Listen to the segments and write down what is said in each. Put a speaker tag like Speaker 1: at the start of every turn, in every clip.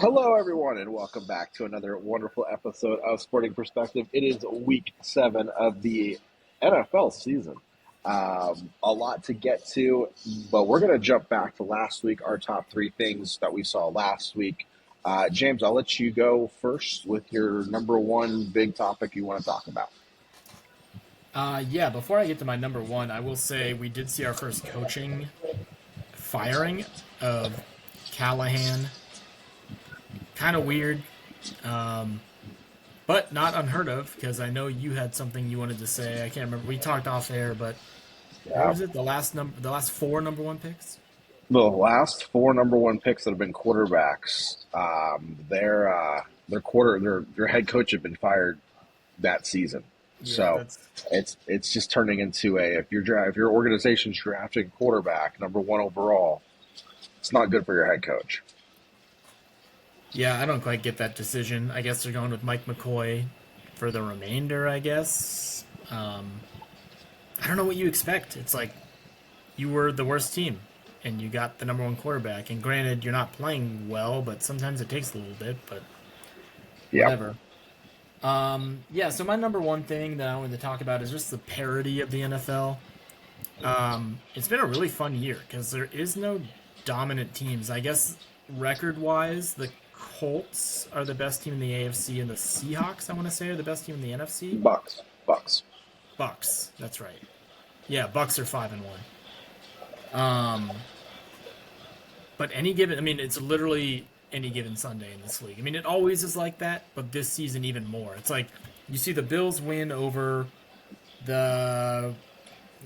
Speaker 1: Hello, everyone, and welcome back to another wonderful episode of Sporting Perspective. It is week 7 of the NFL season. A lot to get to, but we're going to jump back to last week, our top 3 things that we saw last week. James, I'll let you go first with your number one big topic you want to talk about.
Speaker 2: Yeah, before I get to my number one, I will say we did see our first coaching firing of Callahan. Kind of weird, um, but not unheard of because I know you had something you wanted to say. I can't remember. We talked off air, but what
Speaker 1: Yeah.
Speaker 2: was it? The last four number one picks.
Speaker 1: The last 4 number one picks that have been quarterbacks, their head coach had been fired that season.
Speaker 2: Yeah,
Speaker 1: So
Speaker 2: that's
Speaker 1: it's just turning into if your organization's drafting quarterback number one overall, it's not good for your head coach.
Speaker 2: yeah. I don't quite get that decision. I guess they're going with Mike McCoy for the remainder. I guess. I don't know what you expect. It's like you were the worst team and you got the number one quarterback. And granted, you're not playing well, but sometimes it takes a little bit. But
Speaker 1: Yep.
Speaker 2: whatever. Yeah. So my number one thing that I wanted to talk about is just the parity of the NFL. It's been a really fun year because there is no dominant teams. I guess record wise, the Colts are the best team in the AFC, and the Seahawks, I want to say, are the best team in the NFC.
Speaker 1: Bucks.
Speaker 2: Bucks, that's right. Yeah, Bucks are 5-1. Um, but any given, I mean, it's literally any given Sunday in this league. I mean, it always is like that, but this season even more. It's like you see the Bills win over the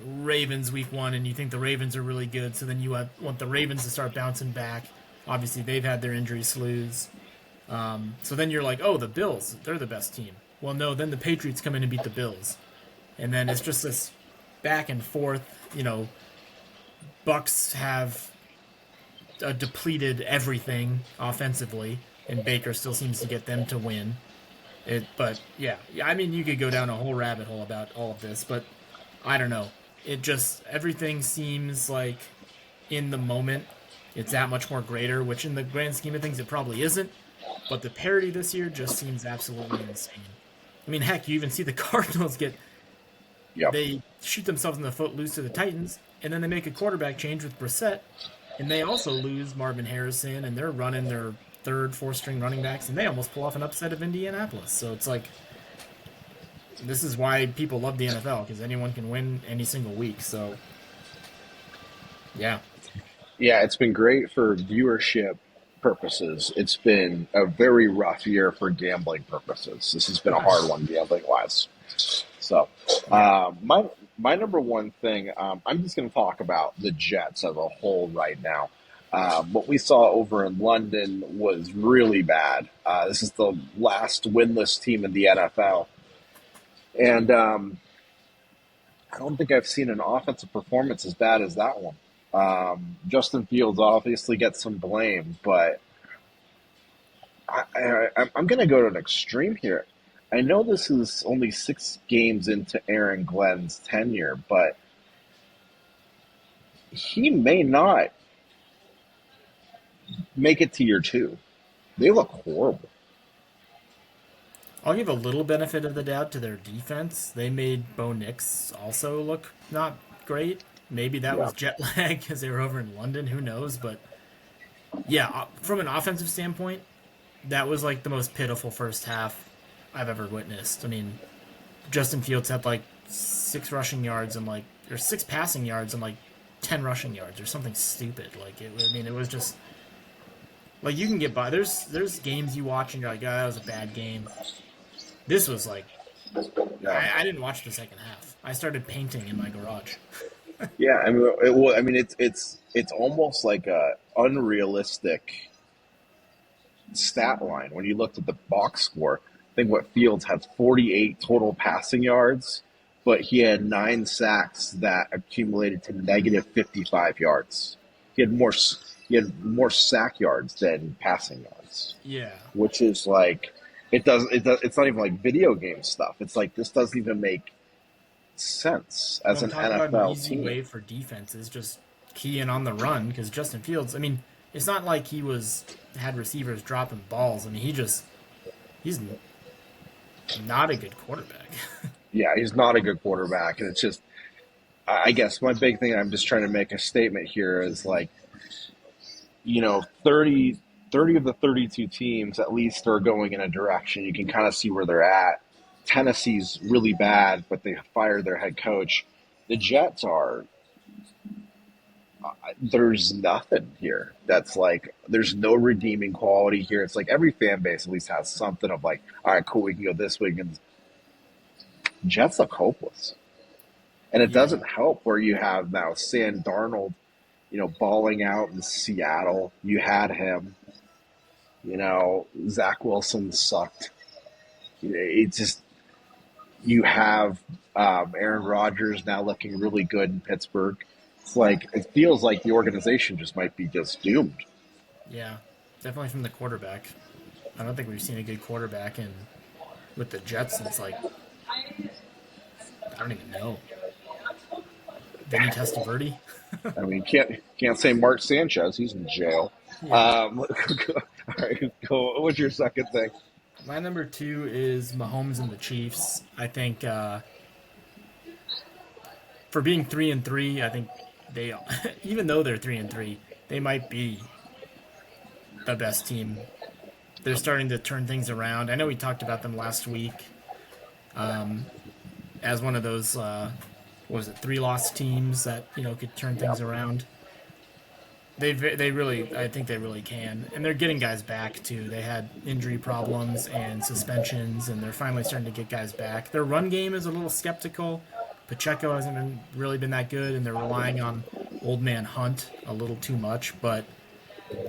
Speaker 2: Ravens week 1, and you think the Ravens are really good, so then want the Ravens to start bouncing back. Obviously, they've had their injury slews. So then you're like, oh, the Bills, they're the best team. Well, no, then the Patriots come in and beat the Bills. And then it's just this back and forth. Bucks have depleted everything offensively, and Baker still seems to get them to win. But yeah, I mean, you could go down a whole rabbit hole about all of this, but I don't know. It just everything seems like in the moment it's that much more greater, which in the grand scheme of things it probably isn't. But the parity this year just seems absolutely insane. I mean, heck, you even see the Cardinals
Speaker 1: Yep.
Speaker 2: they shoot themselves in the foot, lose to the Titans, and then they make a quarterback change with Brissett, and they also lose Marvin Harrison, and they're running their third, fourth string running backs, and they almost pull off an upset of Indianapolis. So it's like this is why people love the NFL because anyone can win any single week. So yeah,
Speaker 1: Yeah, it's been great for viewership purposes. It's been a very rough year for gambling purposes. This has been a hard one gambling wise. So,
Speaker 2: yeah.
Speaker 1: my number one thing, I'm just going to talk about the Jets as a whole right now. What we saw over in London was really bad. This is the last winless team in the NFL, and I don't think I've seen an offensive performance as bad as that one. Justin Fields obviously gets some blame, but I'm going to go to an extreme here. I know this is only 6 games into Aaron Glenn's tenure, but he may not make it to year 2. They look horrible.
Speaker 2: I'll give a little benefit of the doubt to their defense. They made Bo Nix also look not great. Maybe that
Speaker 1: Yeah.
Speaker 2: was jet lag because they were over in London. Who knows? But yeah, from an offensive standpoint, that was like the most pitiful first half I've ever witnessed. I mean, Justin Fields had like 6 rushing yards and or 6 passing yards and like 10 rushing yards or something stupid. I mean, it was just like you can get by. There's games you watch and you're like, oh, that was a bad game. This was like
Speaker 1: Yeah.
Speaker 2: I didn't watch the second half. I started painting in my garage.
Speaker 1: Yeah, I mean, it's almost like a unrealistic stat line when you looked at the box score. I think what Fields had 48 total passing yards, but he had 9 sacks that accumulated to negative 55 yards. He had more he had more sack yards than passing yards,
Speaker 2: Yeah.
Speaker 1: which is like it's not even like video game stuff. It's like this doesn't even make sense
Speaker 2: You
Speaker 1: as
Speaker 2: want
Speaker 1: an
Speaker 2: to talk about an
Speaker 1: NFL
Speaker 2: easy
Speaker 1: team.
Speaker 2: way for defenses? Just key in on the run because Justin Fields. I mean, it's not like he had receivers dropping balls. I mean, he's not a good quarterback.
Speaker 1: Yeah, he's not a good quarterback, and it's just I guess my big thing I'm just trying to make a statement here is like, 30 of the 32 teams at least are going in a direction. You can kind of see where they're at. Tennessee's really bad, but they fired their head coach. The Jets are, there's nothing here that's like, there's no redeeming quality here. It's like every fan base at least has something of like, all right, cool, we can go this week. And Jets look hopeless. And it
Speaker 2: Yeah,
Speaker 1: doesn't help where you have now Sam Darnold, balling out in Seattle. You had him. Zach Wilson sucked. It just you have Aaron Rodgers now looking really good in Pittsburgh. It's like it feels like the organization just might be just doomed.
Speaker 2: yeah, definitely from the quarterback. I don't think we've seen a good quarterback in with the Jets since like I don't even know. Vinny Testaverde.
Speaker 1: I mean, can't say Mark Sanchez; he's in jail.
Speaker 2: Yeah.
Speaker 1: All right, cool. What's your second thing?
Speaker 2: My number two is Mahomes and the Chiefs. I think for being 3-3, I think they, even though they're 3-3, they might be the best team. They're starting to turn things around. I know we talked about them last week as one of those, what was it, 3-loss teams that could turn
Speaker 1: Yeah,
Speaker 2: things around. They really, I think they really can, and they're getting guys back too. They had injury problems and suspensions, and they're finally starting to get guys back. Their run game is a little skeptical. Pacheco hasn't really been that good, and they're relying on old man Hunt a little too much. But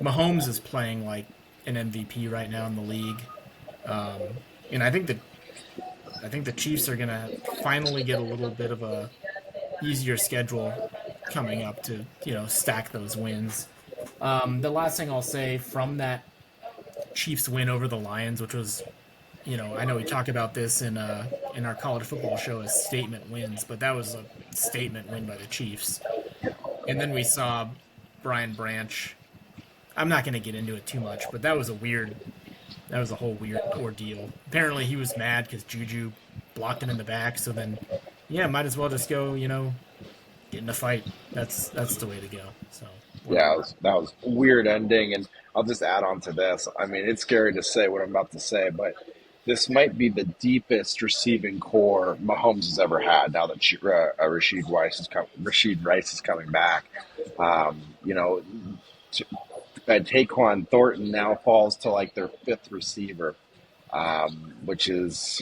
Speaker 2: Mahomes is playing like an MVP right now in the league, and I think the Chiefs are gonna finally get a little bit of a easier schedule coming up to stack those wins. The last thing I'll say from that Chiefs win over the Lions, which was I know we talk about this in our college football show as statement wins, but that was a statement win by the Chiefs. And then we saw Brian Branch. I'm not going to get into it too much, but that was a whole weird ordeal. Apparently, he was mad because Juju blocked him in the back. So then, yeah, might as well just go, get in a fight. That's the way to go. So
Speaker 1: yeah,
Speaker 2: whatever.
Speaker 1: that was a weird ending, and I'll just add on to this. I mean, it's scary to say what I'm about to say, but this might be the deepest receiving core Mahomes has ever had. Now that Rashid Rice is coming back, um, you know, Taquan Thornton now falls to like their fifth receiver, which is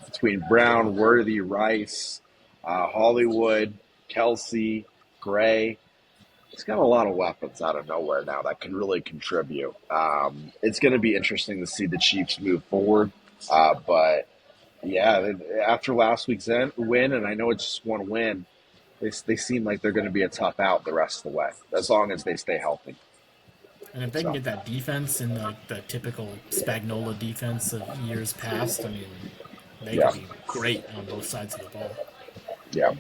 Speaker 1: between Brown, Worthy, Rice, Hollywood, Kelsey, Gray. He's got a lot of weapons out of nowhere now that can really contribute. It's going to be interesting to see the Chiefs move forward. But yeah, after last week's win, and I know it's just one win, they seem like they're going to be a tough out the rest of the way, as long as they stay healthy.
Speaker 2: And if they can
Speaker 1: So,
Speaker 2: get that defense in the typical Spagnola defense of years past, I mean, they
Speaker 1: yeah,
Speaker 2: could be great on both sides of the ball.
Speaker 1: yeah.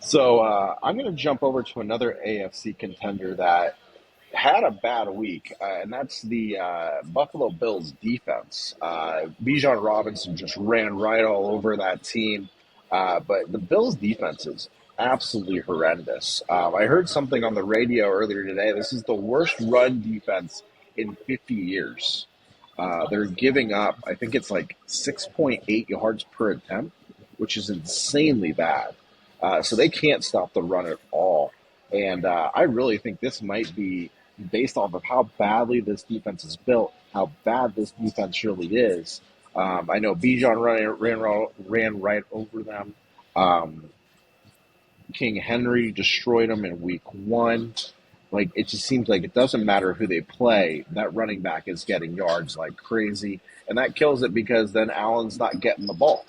Speaker 1: So I'm going to jump over to another AFC contender that had a bad week, and that's the Buffalo Bills defense. Bijan Robinson just ran right all over that team, but the Bills defense is absolutely horrendous. I heard something on the radio earlier today. This is the worst run defense in 50 years. They're giving up, I think it's like 6.8 yards per attempt, which is insanely bad. So they can't stop the run at all. And I really think this might be based off of how badly this defense is built, how bad this defense really is. I know Bijan ran right over them. Um, King Henry destroyed them in week one. Like it just seems like it doesn't matter who they play, that running back is getting yards like crazy, and that kills it because then Allen's not getting the ball,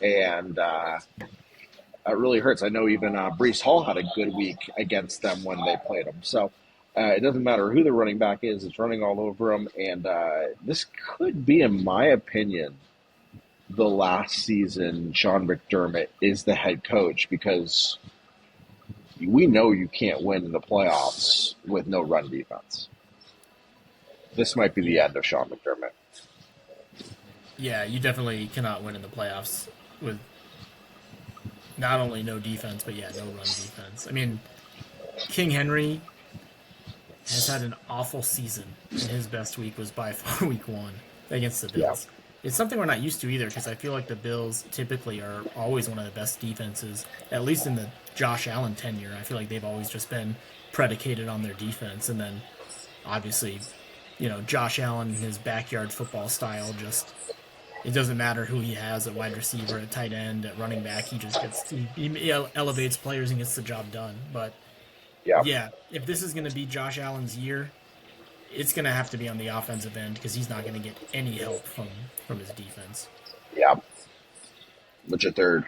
Speaker 1: and it really hurts. I know even Brees Hall had a good week against them when they played them. So it doesn't matter who the running back is; it's running all over them. And this could be, in my opinion, the last season Sean McDermott is the head coach because we know you can't win in the playoffs with no run defense. This might be the
Speaker 2: Yeah,
Speaker 1: end of Sean McDermott.
Speaker 2: yeah, you definitely cannot win in the playoffs with not only no defense, but yeah, no run defense. I mean, King Henry has had an awful season, and his best week was by far week one against the
Speaker 1: Yeah,
Speaker 2: Bills. It's something we're not used to either because I feel like the Bills typically are always one of the best defenses, at least in the Josh Allen tenure. I feel like they've always just been predicated on their defense. And then obviously, Josh Allen, his backyard football style, just it doesn't matter who he has at wide receiver, at tight end, at running back. He just he elevates players and gets the job done. But
Speaker 1: yeah,
Speaker 2: yeah, if this is going to be Josh Allen's year, it's going to have to be on the offensive end because he's not going to get any help from his defense.
Speaker 1: yeah. What's your third?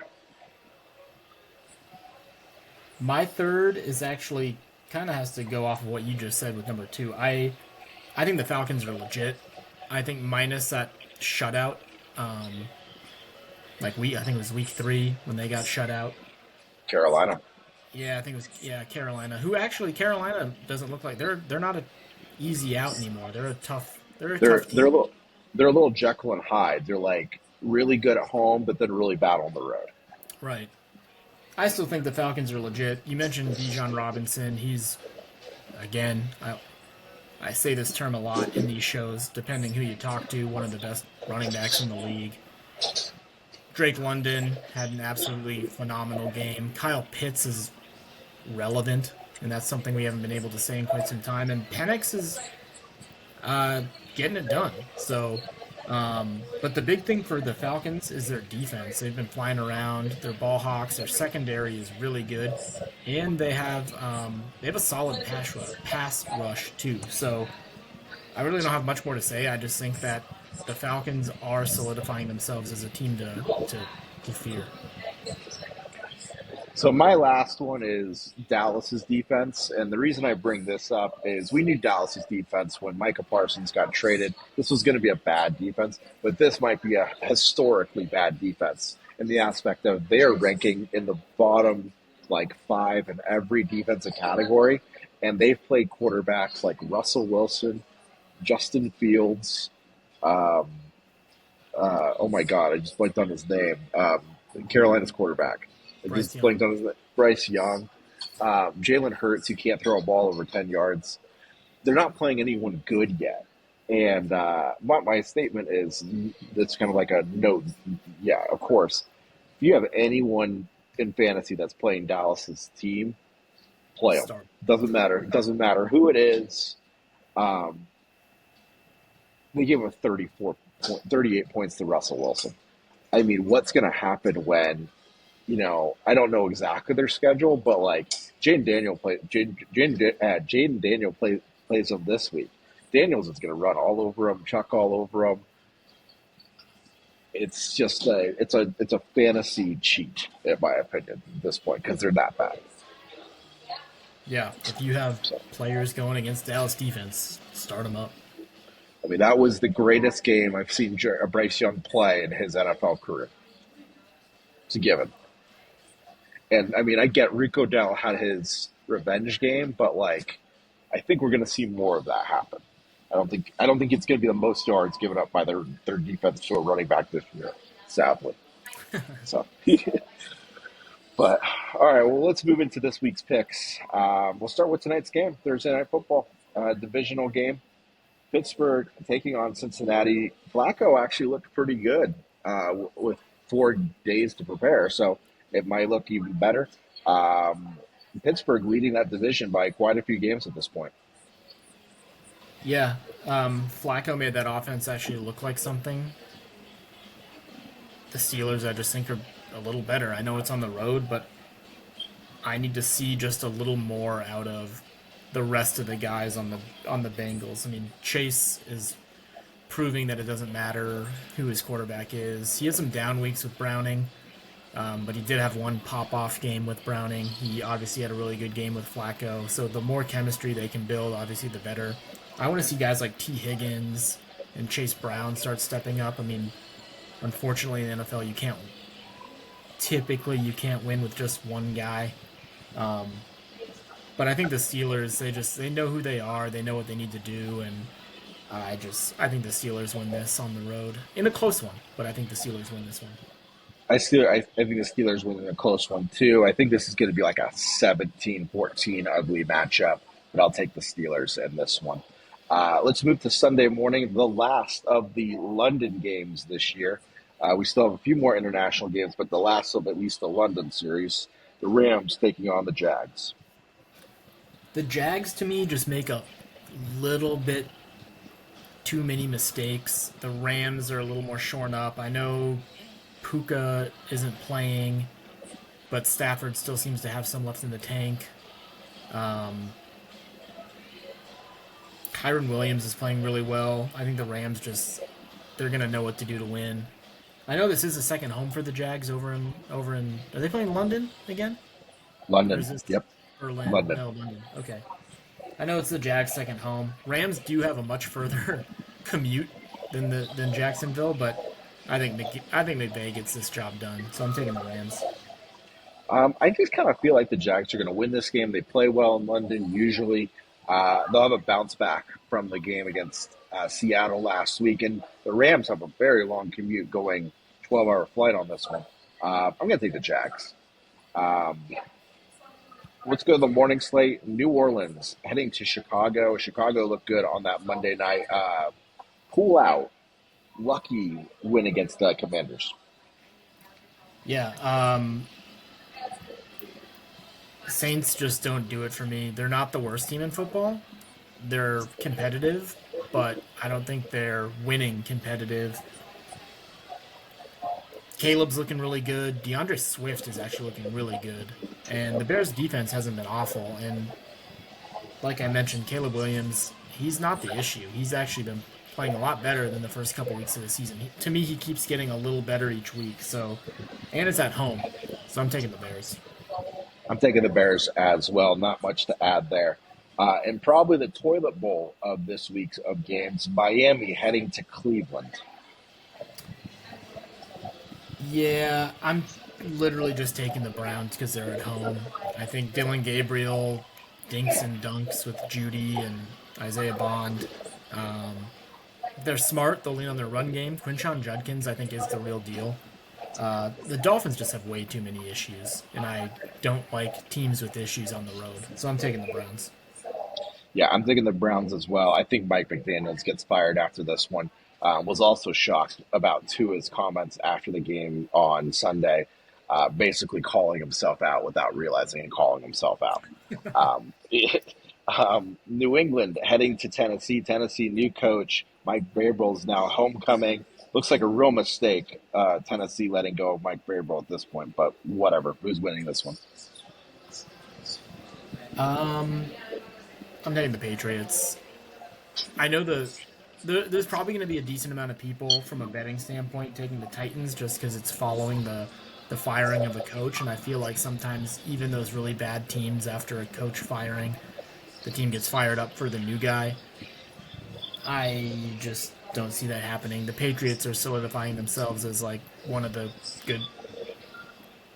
Speaker 2: My third is actually kind of has to go off of what you just said with number two. I think the Falcons are legit. I think minus that shutout, um, I think it was week three when they got shut out.
Speaker 1: Carolina.
Speaker 2: Yeah, I think it was Carolina. Who actually Carolina doesn't look like they're not a easy out anymore. They're a
Speaker 1: They're
Speaker 2: tough
Speaker 1: they're a
Speaker 2: team.
Speaker 1: little they're a little Jekyll and Hyde. They're like really good at home, but then really bad on the road.
Speaker 2: Right. I still think the Falcons are legit. You mentioned Bijan Robinson. He's again, I say this term a lot in these shows, depending who you talk to, one of the best running backs in the league. Drake London had an absolutely phenomenal game. Kyle Pitts is relevant, and that's something we haven't been able to say in quite some time. And Penix is getting it done. But the big thing for the Falcons is their defense. They've been flying around. Their ball hawks. Their secondary is really good, and they have a solid pass rush too. So I really don't have much more to say. I just think that the Falcons are solidifying themselves as a team to fear.
Speaker 1: So my last one is Dallas's defense, and the reason I bring this up is we knew Dallas's defense when Micah Parsons got traded. This was going to be a bad defense, but this might be a historically bad defense in the aspect of they're ranking in the bottom like five in every defensive category, and they've played quarterbacks like Russell Wilson, Justin Fields. Um, oh my God, I just blanked on his name. Carolina's quarterback. I
Speaker 2: Bryce
Speaker 1: just
Speaker 2: Young.
Speaker 1: blanked on his name. Bryce Young. Jalen Hurts, who can't throw a ball over 10 yards. They're not playing anyone good yet. And my statement is it's kind of like a note. Yeah, of course. If you have anyone in fantasy that's playing Dallas's team, play them.
Speaker 2: Start.
Speaker 1: Doesn't matter. Doesn't matter who it is. Um, they gave him 38 points to Russell Wilson. I mean, what's going to happen when I don't know exactly their schedule, but like Jaden Daniel plays them this week. Daniels is going to run all over him, chuck all over him. It's just it's a fantasy cheat in my opinion at this point because they're that bad.
Speaker 2: Yeah, if you have
Speaker 1: So
Speaker 2: players going against Dallas defense, start them up.
Speaker 1: I mean that was the greatest game I've seen Bryce Young play in his NFL career. It's a given. And I mean, I get Rico Dell had his revenge game, but like, I think we're going to see more of that happen. I don't think it's going to be the most yards given up by their defense to a running back this year, sadly. So, but all right, well, let's move into this week's picks. We'll start with tonight's game, Thursday Night Football, divisional game. Pittsburgh taking on Cincinnati. Flacco actually looked pretty good with 4 days to prepare, so it might look even better. Um, Pittsburgh leading that division by quite a few games at this point.
Speaker 2: Yeah, Flacco made that offense actually look like something. The Steelers, I just think, are a little better. I know it's on the road, but I need to see just a little more out of the rest of the guys on the Bengals. I mean, Chase is proving that it doesn't matter who his quarterback is. He has some down weeks with Browning, but he did have one pop-off game with Browning. He obviously had a really good game with Flacco. So the more chemistry they can build, obviously, the better. I want to see guys like T. Higgins and Chase Brown start stepping up. I mean, unfortunately, in the NFL, you can't win with just one guy. But I think the Steelers, they know who they are, they know what they need to do, and I think the Steelers win this on the road in a close one. But I think the Steelers win this one.
Speaker 1: I think the Steelers win in a close one too. I think this is going to be like a 17-14 ugly matchup, but I'll take the Steelers in this one. Let's move to Sunday morning, the last of the London games this year. We still have a few more international games, but the last of at least the London series. The Rams taking on the Jags.
Speaker 2: The Jags to me just make a little bit too many mistakes. The Rams are a little more shorn up. I know Puka isn't playing, but Stafford still seems to have some left in the tank. Um, Kyron Williams is playing really well. I think the Rams they're gonna know what to do to win. I know this is a second home for the Jags over in. Are they playing London again, or
Speaker 1: London.
Speaker 2: is this
Speaker 1: Yep.
Speaker 2: Berlin?
Speaker 1: London.
Speaker 2: No, London. Okay. I know it's the Jags' second home. Rams do have a much further commute than Jacksonville, but I think McVay gets this job done. So I'm taking the Rams.
Speaker 1: I just kind of feel like the Jags are going to win this game. They play well in London usually. They'll have a bounce back from the game against Seattle last week, and the Rams have a very long commute going 12-hour flight on this one. I'm going to take the Jags. Um, let's go to the morning slate. New Orleans heading to Chicago. Chicago looked good on that Monday night pull out lucky win against the Commanders.
Speaker 2: Yeah. Saints just don't do it for me. They're not the worst team in football. They're competitive, but I don't think they're winning competitive. Caleb's looking really good. DeAndre Swift is actually looking really good. And the Bears defense hasn't been awful. And like I mentioned, Caleb Williams, he's not the issue. He's actually been playing a lot better than the first couple weeks of the season. To me, he keeps getting a little better each week. So, and it's at home. So I'm taking the Bears.
Speaker 1: I'm taking the Bears as well. Not much to add there. And probably the toilet bowl of this week's of games, Miami heading to Cleveland.
Speaker 2: Yeah, I'm literally just taking the Browns because they're at home. I think Dylan Gabriel dinks and dunks with Judy and Isaiah Bond. Um, they're smart. They'll lean on their run game. Quinshon Judkins, I think, is the real deal. The Dolphins just have way too many issues, and I don't like teams with issues on the road. So I'm taking the Browns.
Speaker 1: Yeah, I'm thinking the Browns as well. I think Mike McDaniels gets fired after this one. Was also shocked about Tua's comments after the game on Sunday, basically calling himself out without realizing and calling himself out. Um, New England heading to Tennessee. Tennessee new coach Mike Vrabel's now homecoming. Looks like a real mistake. Tennessee letting go of Mike Vrabel at this point, but whatever. Who's winning this one?
Speaker 2: Um, I'm taking the Patriots. I know there's probably going to be a decent amount of people from a betting standpoint taking the Titans just because it's following the firing of a coach, and I feel like sometimes even those really bad teams after a coach firing, the team gets fired up for the new guy. I just don't see that happening. The Patriots are solidifying themselves as like one of the good,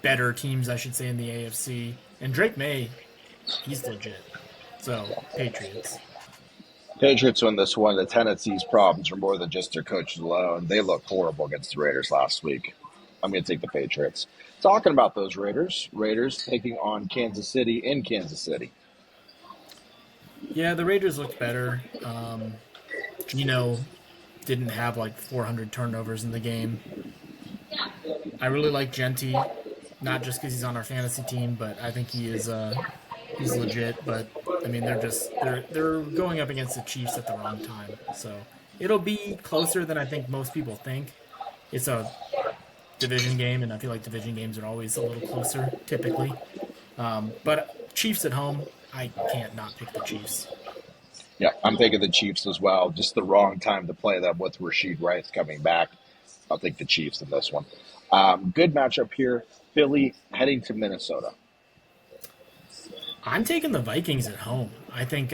Speaker 2: better teams, I should say, in the AFC. And Drake May, he's legit. So Patriots.
Speaker 1: Patriots win this one. The Tennessee's problems are more than just their coaches alone. They looked horrible against the Raiders last week. I'm going to take the Patriots. Talking about those Raiders taking on Kansas City in Kansas City.
Speaker 2: Yeah, the Raiders looked better. Gino didn't have like 400 turnovers in the game. I really like Genty, not just because he's on our fantasy team, but I think he's legit. But I mean, they're going up against the Chiefs at the wrong time, so it'll be closer than I think most people think. It's a division game, and I feel like division games are always a little closer typically. But Chiefs at home, I can't not pick the Chiefs.
Speaker 1: Yeah, I'm taking the Chiefs as well. Just the wrong time to play them with Rasheed Rice coming back. I'll take the Chiefs in this one. Good matchup here. Philly heading to Minnesota.
Speaker 2: I'm taking the Vikings at home. I think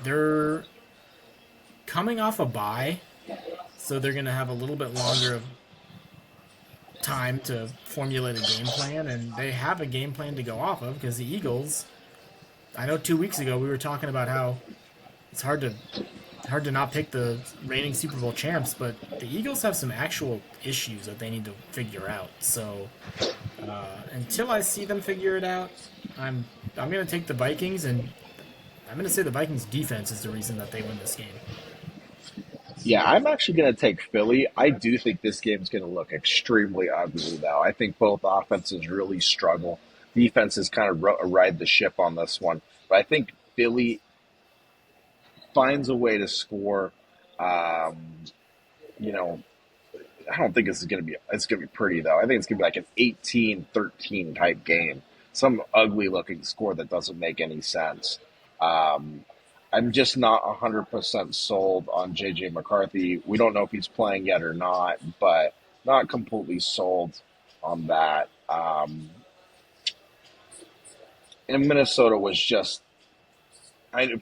Speaker 2: they're coming off a bye, so they're going to have a little bit longer of time to formulate a game plan, and they have a game plan to go off of because the Eagles I know 2 weeks ago we were talking about how it's hard to not pick the reigning Super Bowl champs, but the Eagles have some actual issues that they need to figure out. So until I see them figure it out, I'm gonna take the Vikings, and I'm gonna say the Vikings defense is the reason that they win this game.
Speaker 1: Yeah, I'm actually going to take Philly. I do think this game's going to look extremely ugly, though. I think both offenses really struggle. Defenses kind of ride the ship on this one. But I think Philly finds a way to score. Um, you know, I don't think this is going to be it's going to be pretty though. I think it's going to be like an 18-13 type game. Some ugly looking score that doesn't make any sense. Um, I'm just not 100% sold on JJ McCarthy. We don't know if he's playing yet or not, but not completely sold on that. And Minnesota was just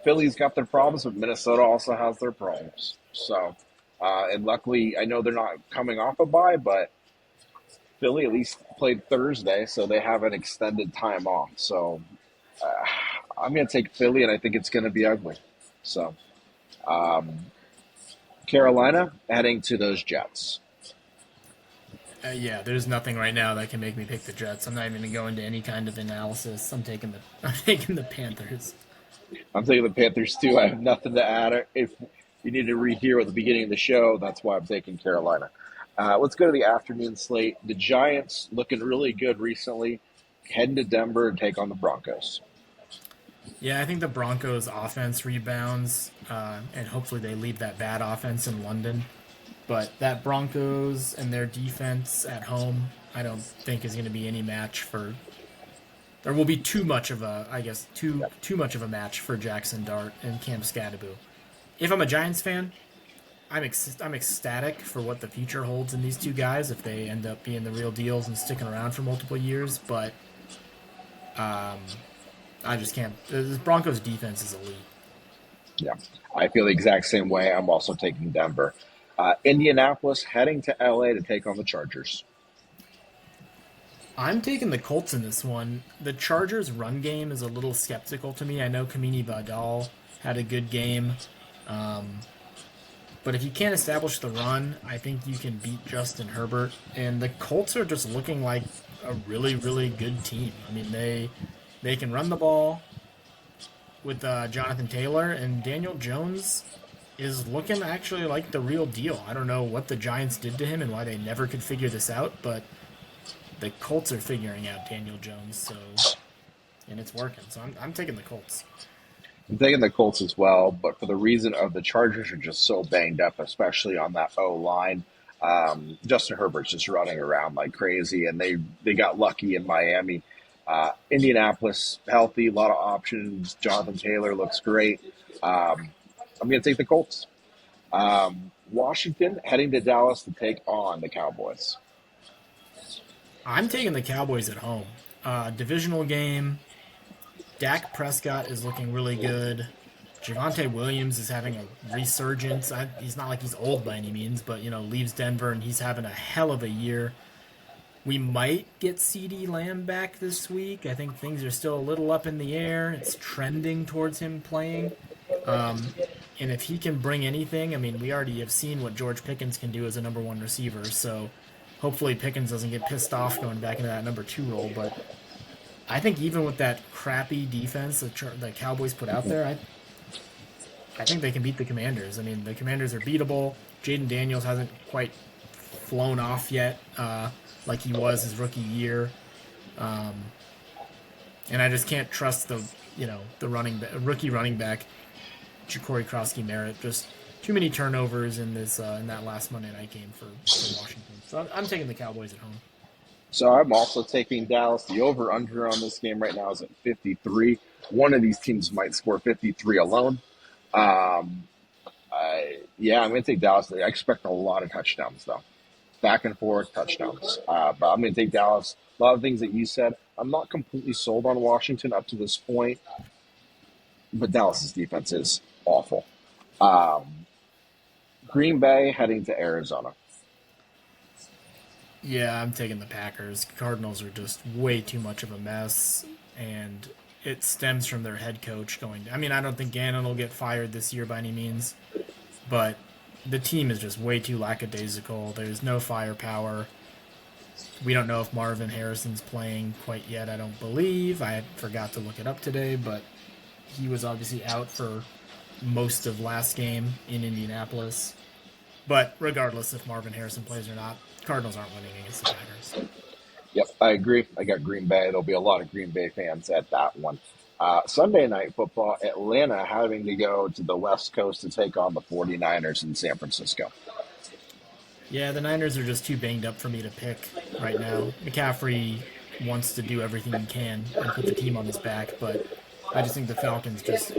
Speaker 1: Philly's got their problems, but Minnesota also has their problems. So, and luckily, I know they're not coming off a bye, but Philly at least played Thursday, so they have an extended time off. So, uh, I'm going to take Philly, and I think it's going to be ugly. So, um, Carolina heading to those Jets.
Speaker 2: Yeah, there's nothing right now that can make me pick the Jets. I'm not even gonna go into any kind of analysis. I'm taking the Panthers.
Speaker 1: I'm taking the Panthers too. I have nothing to add. If you need to rehear at the beginning of the show, that's why I'm taking Carolina. Let's go to the afternoon slate. The Giants looking really good recently. Heading to Denver and take on the Broncos.
Speaker 2: Yeah, I think the Broncos' offense rebounds, and hopefully they leave that bad offense in London. But that Broncos and their defense at home, I don't think is going to be any match for. There will be too much of a, I guess, too much of a match for Jackson Dart and Cam Scadaboo. If I'm a Giants fan, I'm ecstatic for what the future holds in these two guys if they end up being the real deals and sticking around for multiple years. But I just can't. The Broncos defense is elite.
Speaker 1: Yeah, I feel the exact same way. I'm also taking Denver. Indianapolis heading to LA to take on the Chargers.
Speaker 2: I'm taking the Colts in this one. The Chargers' run game is a little skeptical to me. I know Kamini Vidal had a good game, um, but if you can't establish the run, I think you can beat Justin Herbert. And the Colts are just looking like a really, really good team. I mean, they can run the ball with Jonathan Taylor, and Daniel Jones is looking actually like the real deal. I don't know what the Giants did to him and why they never could figure this out, but the Colts are figuring out Daniel Jones, and it's working. So I'm taking the Colts.
Speaker 1: I'm taking the Colts as well, but for the reason of the Chargers are just so banged up, especially on that O line. Justin Herbert's just running around like crazy, and they got lucky in Miami. Indianapolis healthy, a lot of options. Jonathan Taylor looks great. I'm going to take the Colts. Washington heading to Dallas to take on the Cowboys.
Speaker 2: I'm taking the Cowboys at home. Divisional game. Dak Prescott is looking really good. Javonte Williams is having a resurgence. He's not like he's old by any means, but leaves Denver and he's having a hell of a year. We might get CD Lamb back this week. I think things are still a little up in the air. It's trending towards him playing. Um, and if he can bring anything, I mean, we already have seen what George Pickens can do as a number one receiver. So hopefully Pickens doesn't get pissed off going back into that number two role. But I think even with that crappy defense that the Cowboys put out there, I think they can beat the Commanders. I mean, the Commanders are beatable. Jaden Daniels hasn't quite flown off yet, like he was his rookie year, and I just can't trust the rookie running back, Ja'Cory Krosky Merritt. Just too many turnovers in that last Monday night game for Washington. So I'm taking the Cowboys at home.
Speaker 1: So I'm also taking Dallas. The over/under on this game right now is at 53. One of these teams might score 53 alone. Um, yeah, I'm going to take Dallas. I expect a lot of touchdowns, though. Back and forth touchdowns. But I'm going to take Dallas. A lot of things that you said. I'm not completely sold on Washington up to this point, but Dallas's defense is awful. Um, Green Bay heading to Arizona.
Speaker 2: Yeah, I'm taking the Packers. Cardinals are just way too much of a mess, and it stems from their head coach going. I mean, I don't think Gannon will get fired this year by any means, but the team is just way too lackadaisical. There's no firepower. We don't know if Marvin Harrison's playing quite yet. I don't believe. I forgot to look it up today, but he was obviously out for most of last game in Indianapolis. But regardless if Marvin Harrison plays or not, Cardinals aren't winning against the Packers.
Speaker 1: Yep, I agree. I got Green Bay. There'll be a lot of Green Bay fans at that one. Sunday night football, Atlanta having to go to the West Coast to take on the 49ers in San Francisco.
Speaker 2: Yeah, the Niners are just too banged up for me to pick right now. McCaffrey wants to do everything he can and put the team on his back, but I just think the Falcons just.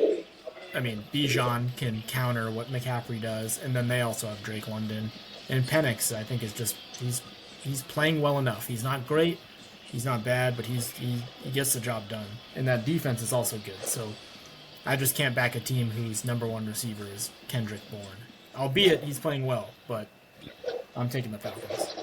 Speaker 2: I mean, Bijan can counter what McCaffrey does, and then they also have Drake London. And Penix, I think, is just. He's playing well enough. He's not great. He's not bad, but he gets the job done. And that defense is also good. So I just can't back a team whose number one receiver is Kendrick Bourne. Albeit he's playing well, but I'm taking the Falcons.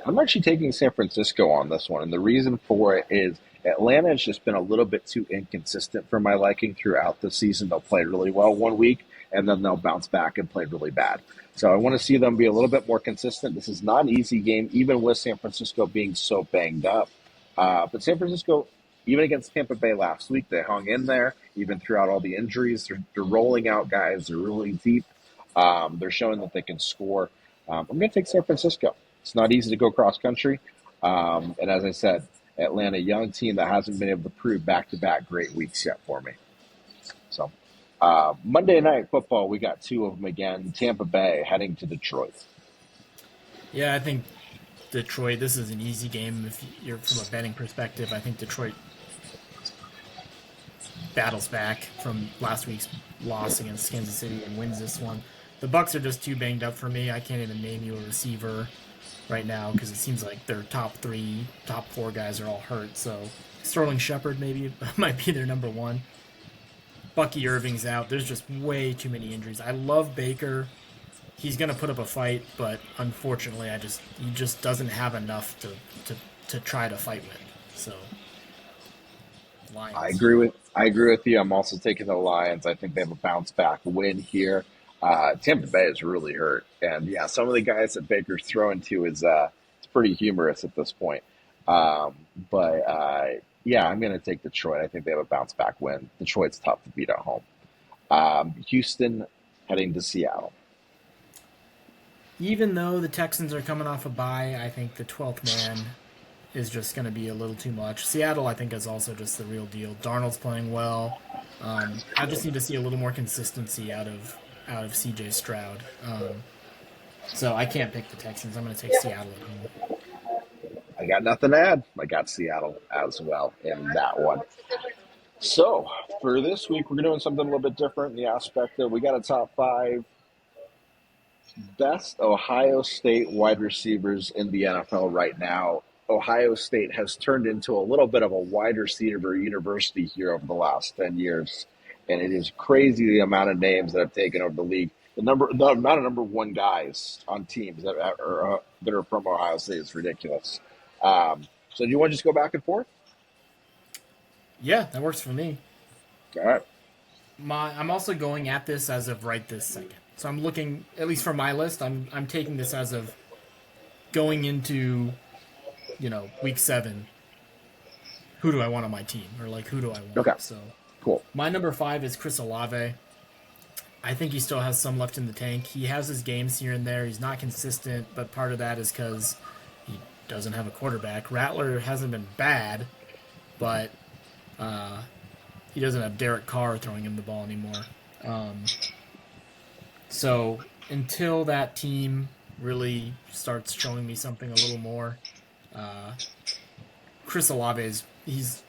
Speaker 1: I'm actually taking San Francisco on this one, and the reason for it is Atlanta has just been a little bit too inconsistent for my liking throughout the season. They'll play really well one week, and then they'll bounce back and play really bad. So I want to see them be a little bit more consistent. This is not an easy game, even with San Francisco being so banged up. But San Francisco, even against Tampa Bay last week, they hung in there, even throughout all the injuries. They're rolling out guys. They're really deep. They're showing that they can score. I'm going to take San Francisco. It's not easy to go cross country. And as I said, Atlanta, young team that hasn't been able to prove back-to-back great weeks yet for me. So Monday Night Football, we got two of them again. Tampa Bay heading to Detroit.
Speaker 2: Yeah, I think Detroit, this is an easy game if you're from a betting perspective. I think Detroit battles back from last week's loss against Kansas City and wins this one. The Bucks are just too banged up for me. I can't even name you a receiver right now because it seems like their top three, top four guys are all hurt. So Sterling Shepard maybe might be their number one. Bucky Irving's out. There's just way too many injuries. I love Baker. He's gonna put up a fight, but unfortunately, he just doesn't have enough to try to fight with. So Lions.
Speaker 1: I agree with you. I'm also taking the Lions. I think they have a bounce back win here. Tampa Bay is really hurt, and yeah, some of the guys that Baker's throwing to is it's pretty humorous at this point. But yeah, I'm going to take Detroit. I think they have a bounce back win. Detroit's tough to beat at home. Houston heading to Seattle.
Speaker 2: Even though the Texans are coming off a bye, I think the 12th man is just going to be a little too much. Seattle, I think, is also just the real deal. Darnold's playing well. I just need to see a little more consistency out of CJ Stroud. So I can't pick the Texans. I'm going to take Seattle at home.
Speaker 1: I got nothing to add. I got Seattle as well in that one. So for this week, we're doing something a little bit different in the aspect that we got a top five best Ohio State wide receivers in the NFL right now. Ohio State has turned into a little bit of a wide receiver university here over the last 10 years. And it is crazy the amount of names that have taken over the league. The amount of number one guys on teams that are from Ohio State is ridiculous. So do you want to just go back and forth?
Speaker 2: Yeah, that works for me.
Speaker 1: All right.
Speaker 2: I'm also going at this as of right this second. So I'm looking, at least for my list, I'm taking this as of going into, week 7. Who do I want on my team? Or who do I want?
Speaker 1: Okay.
Speaker 2: So
Speaker 1: Cool.
Speaker 2: my number 5 is Chris Olave. I think he still has some left in the tank. He has his games here and there. He's not consistent, but part of that is because he doesn't have a quarterback. Rattler hasn't been bad, but he doesn't have Derek Carr throwing him the ball anymore. So until that team really starts showing me something a little more, Chris Olave he's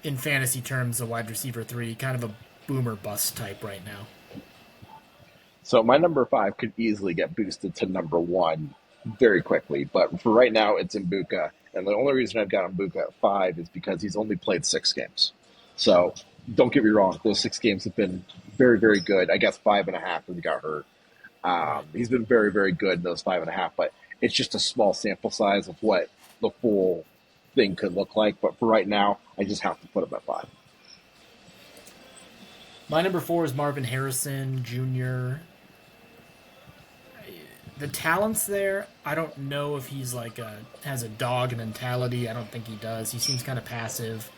Speaker 2: in fantasy terms a wide receiver 3, kind of a boomer bust type right now.
Speaker 1: So my number 5 could easily get boosted to number 1 very quickly, but for right now it's Mbuka, and the only reason I've got Mbuka at 5 is because he's only played 6 games. So don't get me wrong; those 6 games have been very, very good. I guess 5.5 when he got hurt. He's been very, very good in those 5.5, but it's just a small sample size of what the full thing could look like. But for right now, I just have to put him at 5.
Speaker 2: My number 4 is Marvin Harrison Jr. The talent's there. I don't know if he's like has a dog mentality. I don't think he does. He seems kind of passive,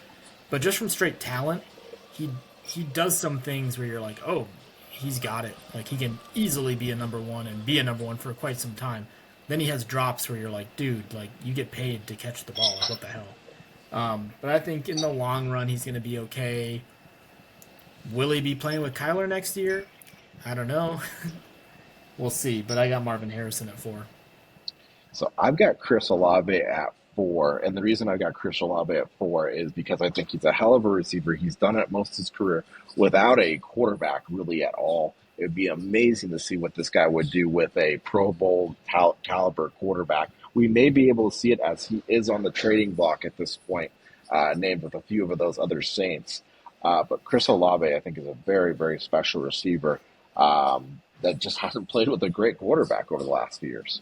Speaker 2: but just from straight talent, he does some things where you're like, oh, he's got it. Like he can easily be a number one and be a number one for quite some time. Then he has drops where you're like, dude, like you get paid to catch the ball. Like what the hell? But I think in the long run, he's going to be okay. Will he be playing with Kyler next year? I don't know. We'll see. But I got Marvin Harrison at 4.
Speaker 1: So I've got Chris Olave at 4, and the reason I've got Chris Olave at 4 is because I think he's a hell of a receiver. He's done it most of his career without a quarterback really at all. It would be amazing to see what this guy would do with a Pro Bowl caliber quarterback. We may be able to see it as he is on the trading block at this point, named with a few of those other Saints. But Chris Olave, I think, is a very, very special receiver that just hasn't played with a great quarterback over the last few years.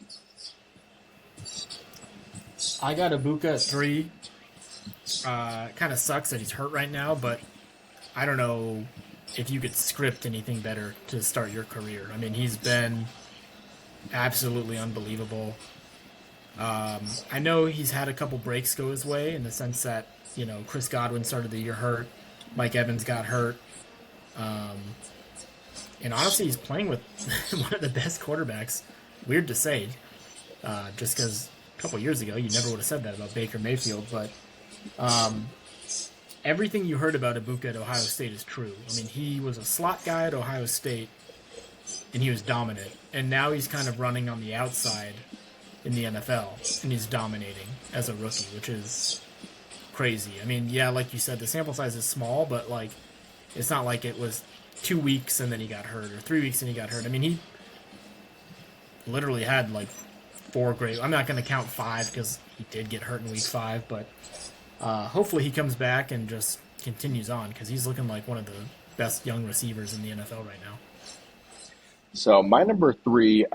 Speaker 2: I got Ibuka at 3. Kind of sucks that he's hurt right now, but I don't know if you could script anything better to start your career. I mean, he's been absolutely unbelievable. I know he's had a couple breaks go his way in the sense that, Chris Godwin started the year hurt, Mike Evans got hurt. Um, and honestly, he's playing with one of the best quarterbacks. Weird to say, just because a couple years ago you never would have said that about Baker Mayfield, but um, everything you heard about Ibuka at Ohio State is true. I mean, he was a slot guy at Ohio State, and he was dominant. And now he's kind of running on the outside in the NFL, and he's dominating as a rookie, which is crazy. I mean, yeah, like you said, the sample size is small, but like it's not like it was 2 weeks and then he got hurt, or 3 weeks and he got hurt. I mean, he literally had like 4 great. I'm not going to count 5 because he did get hurt in week 5, but hopefully he comes back and just continues on because he's looking like one of the best young receivers in the NFL right now.
Speaker 1: So my number 3,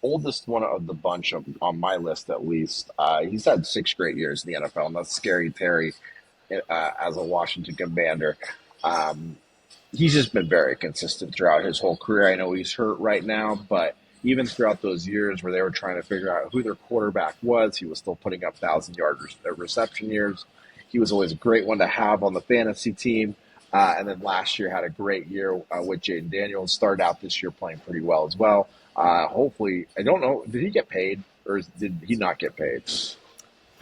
Speaker 1: oldest one of the bunch on my list at least. He's had 6 great years in the NFL, and that's Scary Terry as a Washington Commander. Um, he's just been very consistent throughout his whole career. I know he's hurt right now, but even throughout those years where they were trying to figure out who their quarterback was, he was still putting up 1,000 yard reception years. He was always a great one to have on the fantasy team. And then last year had a great year with Jaden Daniels. Started out this year playing pretty well as well. Hopefully, I don't know, did he get paid or did he not get paid?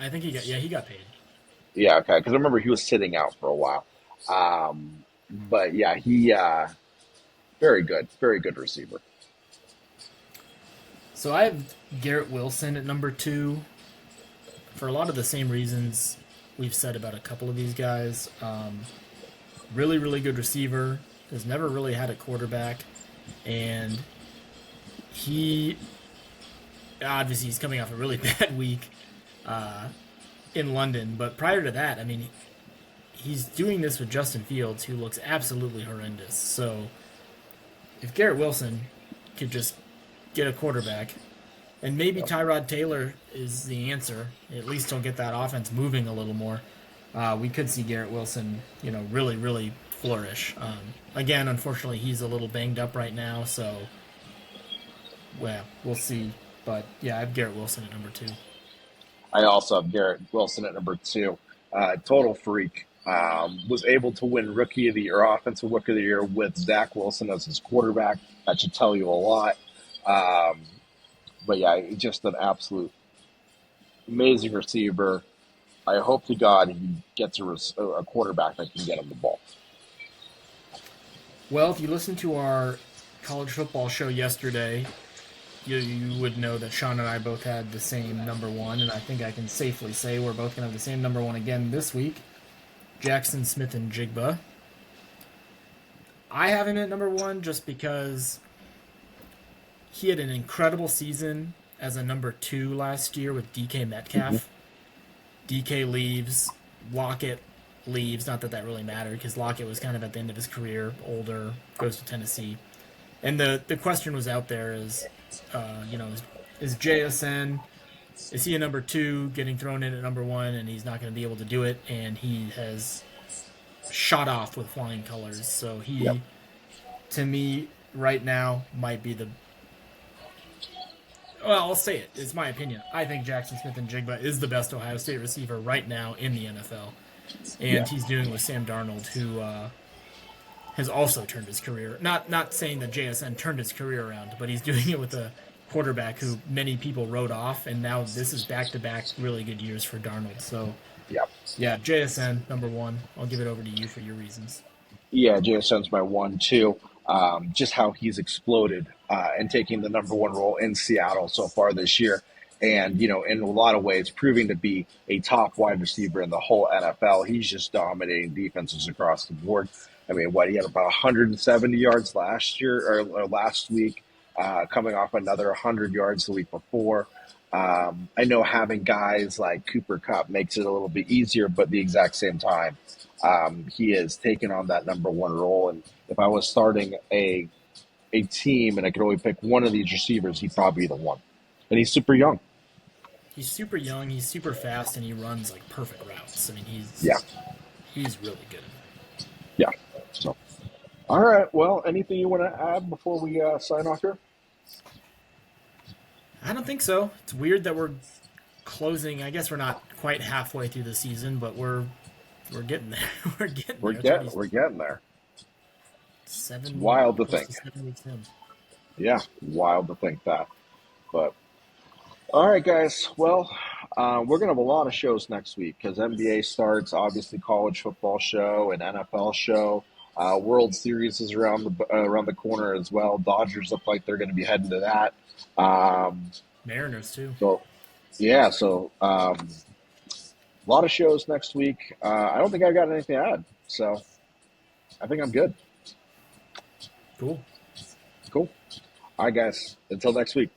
Speaker 2: I think he got paid.
Speaker 1: Yeah, okay, because I remember he was sitting out for a while. But yeah, he very good receiver.
Speaker 2: So I have Garrett Wilson at number 2 for a lot of the same reasons we've said about a couple of these guys. Really, really good receiver. Has never really had a quarterback, and he obviously he's coming off a really bad week uh, in London. But prior to that, I mean, he's doing this with Justin Fields, who looks absolutely horrendous. So if Garrett Wilson could just get a quarterback, and maybe
Speaker 1: Yep.
Speaker 2: Tyrod Taylor is the answer, at least he'll get that offense moving a little more. We could see Garrett Wilson, really, really flourish. Again, unfortunately, he's a little banged up right now, so well, we'll see. But yeah, I have Garrett Wilson at number 2.
Speaker 1: I also have Garrett Wilson at number 2. Total freak. Was able to win Rookie of the Year, Offensive Rookie of the Year with Zach Wilson as his quarterback. That should tell you a lot. Um, but yeah, just an absolute amazing receiver. I hope to God he gets a quarterback that can get him the ball.
Speaker 2: Well, if you listened to our college football show yesterday, you would know that Sean and I both had the same number 1, and I think I can safely say we're both going to have the same number 1 again this week. Jackson Smith and Jigba. I have him at number 1 just because he had an incredible season as a number 2 last year with DK Metcalf. DK leaves, Lockett leaves. Not that that really mattered because Lockett was kind of at the end of his career, older, goes to Tennessee. And the question was out there is JSN, is he a number 2 getting thrown in at number 1 and he's not going to be able to do it? And he has shot off with flying colors. So he
Speaker 1: Yep.
Speaker 2: to me right now might be the. Well, I'll say it. It's my opinion. I think Jackson Smith and Jigba is the best Ohio State receiver right now in the NFL,
Speaker 1: Yeah.
Speaker 2: and he's doing it with Sam Darnold, who has also turned his career. Not saying that JSN turned his career around, but he's doing it with a quarterback who many people wrote off, and now this is back to back really good years for Darnold. So
Speaker 1: Yeah.
Speaker 2: yeah, JSN number one. I'll give it over to you for your reasons.
Speaker 1: Yeah, JSN's my one too. Just how he's exploded and taking the number one role in Seattle so far this year. And, in a lot of ways, proving to be a top wide receiver in the whole NFL. He's just dominating defenses across the board. I mean, he had about 170 yards last year or last week, coming off another 100 yards the week before. I know having guys like Cooper Kupp makes it a little bit easier, but at the exact same time, he has taken on that number one role. And if I was starting a team and I could only pick one of these receivers, he'd probably be the one. And he's super young.
Speaker 2: He's super young, he's super fast, and he runs like perfect routes. I mean,
Speaker 1: Yeah.
Speaker 2: he's really good.
Speaker 1: Yeah. So, all right. Well, anything you want to add before we sign off here?
Speaker 2: I don't think so. It's weird that we're closing. I guess we're not quite halfway through the season, but we're getting there. We're getting there.
Speaker 1: We're getting there. It's
Speaker 2: Seven,
Speaker 1: wild to
Speaker 2: close
Speaker 1: think.
Speaker 2: to 7 weeks in.
Speaker 1: Yeah, wild to think that. But all right, guys. Well, we're gonna have a lot of shows next week because NBA starts. Obviously, college football show and NFL show. World Series is around the corner as well. Dodgers look like they're going to be heading to that. Um,
Speaker 2: Mariners too.
Speaker 1: so yeah, a lot of shows next week. I don't think I got anything to add, so I think I'm good.
Speaker 2: Cool.
Speaker 1: Cool. All right, guys. Until next week.